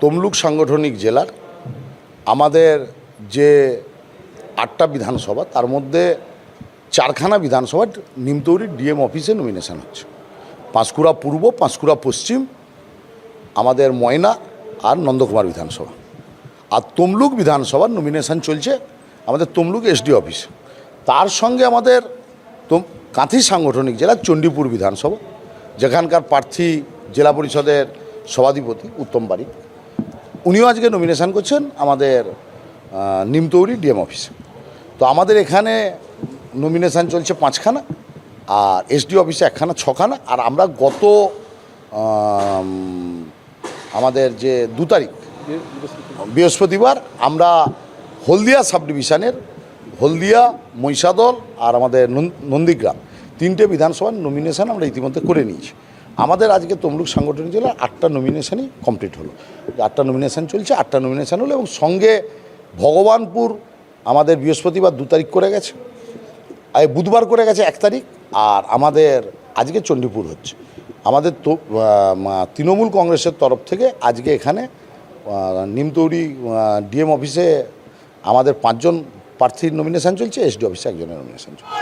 তমলুক সাংগঠনিক জেলার আমাদের যে 8টা বিধানসভা, তার মধ্যে 4খানা বিধানসভার নিমতৌরি ডিএম অফিসে নমিনেশন হচ্ছে। পাঁশকুড়া পূর্ব, পাঁশকুড়া পশ্চিম, আমাদের ময়না আর নন্দকুমার বিধানসভা। আর তমলুক বিধানসভার নমিনেশন চলছে আমাদের তমলুক এসডি অফিস। তার সঙ্গে আমাদের কাঁথি সাংগঠনিক জেলার চণ্ডীপুর বিধানসভা, যেখানকার প্রার্থী জেলা পরিষদের সভাধিপতি উত্তম বারিক, উনিও আজকে নমিনেশন করছেন আমাদের নিমতৌরি ডিএম অফিসে। তো আমাদের এখানে নমিনেশন চলছে 5খানা, আর এসডি অফিসে 1খানা, 6খানা। আর আমরা গত আমাদের যে 2 তারিখ বৃহস্পতিবার আমরা হলদিয়া সাব ডিভিশনের হলদিয়া, মহিষাদল আর আমাদের নন্দীগ্রাম 3টে বিধানসভার নমিনেশন আমরা ইতিমধ্যে করে নিয়েছি। আমাদের আজকে তমলুক সাংগঠনিক জেলার 8টা নমিনেশনই কমপ্লিট হলো। 8টা নমিনেশন চলছে, 8টা নমিনেশন হলো, এবং সঙ্গে ভগবানপুর আমাদের বৃহস্পতিবার 2 তারিখ করে গেছে, বুধবার করে গেছে 1 তারিখ, আর আমাদের আজকে চণ্ডীপুর হচ্ছে। আমাদের তো তৃণমূল কংগ্রেসের তরফ থেকে আজকে এখানে নিমতৌরি ডিএম অফিসে আমাদের 5 জন প্রার্থীর নমিনেশন চলছে, এসডি অফিসে 1 জনের নমিনেশন চলছে।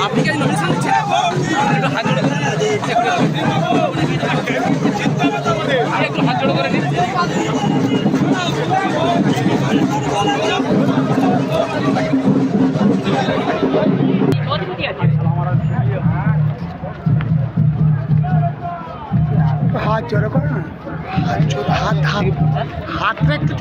আপনি কি নমিনেশন দিচ্ছেন? একটু হাত জোড়ো করে দিন। হাত জোড়ো করে না, হাতটা একটু।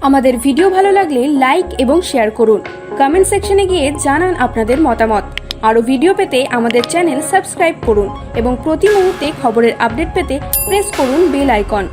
আমাদের ভিডিও ভালো লাগলে লাইক এবং শেয়ার করুন। কমেন্ট সেকশনে গিয়ে জানান আপনাদের মতামত। আরও ভিডিও পেতে আমাদের চ্যানেল সাবস্ক্রাইব করুন এবং প্রতি মুহূর্তে খবরের আপডেট পেতে প্রেস করুন বেল আইকন।